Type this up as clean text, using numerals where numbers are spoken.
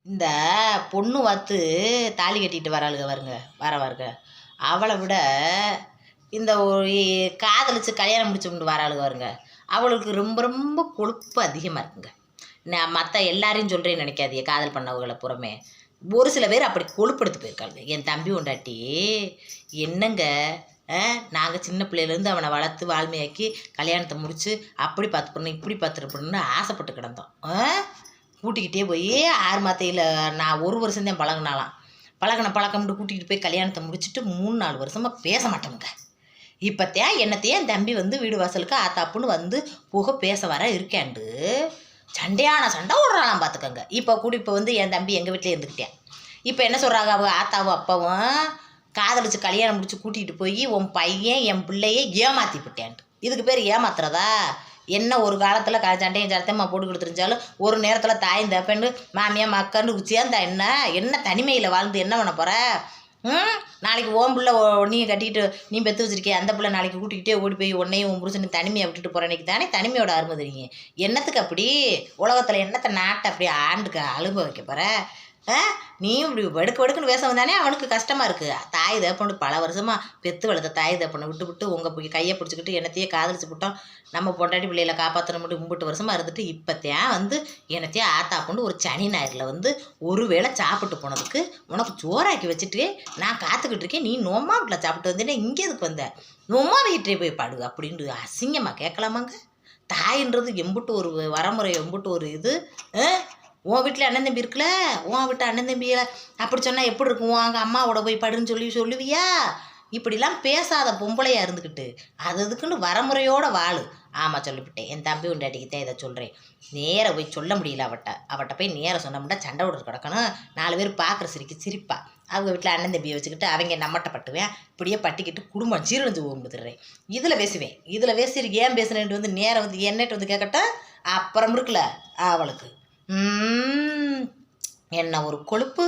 இந்த பொண்ணு பார்த்து தாலி கட்டிட்டு வராளுங்க வருங்க அவளை விட இந்த காதலிச்சு கல்யாணம் முடிச்சுட்டு வராளுங்க வருங்க அவளுக்கு ரொம்ப ரொம்ப கொழுப்பு அதிகமாக இருக்குங்க. நான் மற்ற எல்லாரையும் சொல்கிறேன்னு நினைக்காதீங்க, காதல் பண்ணவங்களை புறமே ஒரு சில பேர் அப்படி கொழுப்படுத்து போயிருக்காளுங்க. என் தம்பி உண்டாட்டி என்னங்க, நாங்கள் சின்ன பிள்ளையிலேருந்து அவனை வளர்த்து வாழ்மையாக்கி கல்யாணத்தை முடித்து அப்படி பார்த்து பண்ணணும் இப்படி பார்த்துட்டு ஆசைப்பட்டு கிடந்தோம். கூட்டிக்கிட்டே போய் 6 மாத்தையில் நான் 1 வருஷம்தான் பழக்கம்ட்டு கூட்டிகிட்டு போய் கல்யாணத்தை முடிச்சுட்டு 3-4 வருஷமாக பேச மாட்டோமுங்க. இப்போத்தான் என்னத்தையே என் தம்பி வந்து வீடு வாசலுக்கு ஆத்தாப்புன்னு வந்து போக பேச வர இருக்கேன்ண்டு சண்டையான சண்டை ஓடுறாலாம் பார்த்துக்கோங்க. இப்போ வந்து என் தம்பி எங்கள் வீட்டிலே இருந்துக்கிட்டேன். இப்போ என்ன சொல்கிறாங்க, அவங்க ஆத்தாவும் அப்பாவும் காதலிச்சு கல்யாணம் முடிச்சு கூட்டிகிட்டு போய் உன் பையன் என் பிள்ளையே ஏமாற்றி விட்டேன்ட்டு. இதுக்கு பேர் ஏமாத்துறதா? என்ன ஒரு காலத்தில் சண்டையும் சரத்தையம்மா போட்டு கொடுத்துருந்தாலும் ஒரு நேரத்தில் தாயும் தப்பேன்னு மாமியா மக்கன்னு சேர்ந்தா என்ன தனிமையில் வாழ்ந்து என்ன பண்ண போகிற? நாளைக்கு ஓம் பிள்ளை நீ கட்டிக்கிட்டு நீ பெற்று வச்சிருக்கே அந்த பிள்ளை நாளைக்கு கூட்டிக்கிட்டே ஓடி போய் உன்னையும் உன் புருஷனை தனிமையை விட்டுட்டு போகிற அன்றைக்கி தானே தனிமையோட அருமை தெரியும். என்னத்துக்கு அப்படி உலகத்தில் என்னத்தை நாட்டை அப்படி ஆண்டுக்கு அழும்ப வைக்க போகிற? நீ இப்படி வெடுக்குன்னு பேச வந்தானே அவனுக்கு கஷ்டமாக இருக்குது. தாய் தப்பண்ணு பல வருஷமாக பெற்று வளர்த்த தாய் தப்பண்ணை விட்டு உங்கள் போய் கையை பிடிச்சிக்கிட்டு என்னத்தையே காதலிச்சு விட்டோம். நம்ம பொண்டாட்டி பிள்ளைகளை காப்பாற்றணும் மட்டும் 3 வருஷமாக இருந்துட்டு இப்போத்தான் வந்து என்னத்தையே ஆத்தாப்புண்டு ஒரு சனி ஞாயிறில் வந்து ஒரு வேளை சாப்பிட்டு போனதுக்கு உனக்கு சோறாக்கி வச்சுட்டு நான் காத்துக்கிட்டு இருக்கேன். நீ நோம்மா வீட்டில் சாப்பிட்டு வந்தேன்னா இங்கே எதுக்கு வந்த? நோம்மா வீட்டே போய் பாடு அப்படின்ட்டு அசிங்கமாக கேட்கலாமாங்க? தாயின்றது எம்புட்டு ஒரு வரமுறை, எம்புட்டு ஒரு இது. உன் வீட்டில் அண்ணன் தம்பி இருக்குல்ல, உன் வீட்டு அண்ணன் தம்பியை அப்படி சொன்னால் எப்படி இருக்கும்? அங்கே அம்மாவோட போய் படுன்னு சொல்லுவியா? இப்படிலாம் பேசாத பொம்பளையாக இருந்துக்கிட்டு அதுக்குன்னு வரமுறையோட வாழு. ஆமாம் சொல்லிவிட்டேன், என் தம்பி உண்டாட்டிக்கிட்டே இதை சொல்கிறேன். நேராக போய் சொல்ல முடியல அவட்ட போய் நேராக சொன்னோம்னா சண்டை விட கிடக்கணும். 4 பேர் பார்க்குற சிரிப்பா. அவங்க வீட்டில் அண்ணன் தம்பியை வச்சுக்கிட்டு அவங்க நம்மட்ட பட்டுவேன் இப்படியே பட்டிக்கிட்டு குடும்பம் சீரழிஞ்சு போகும்போதுடுறேன். இதில் பேசிட்டு ஏன் பேசுனேன்ட்டு வந்து நேரம் வந்து என்னட்டு வந்து கேட்கட்டும். அப்புறம் இருக்குல்ல அவளுக்கு என்ன ஒரு கொழுப்பு.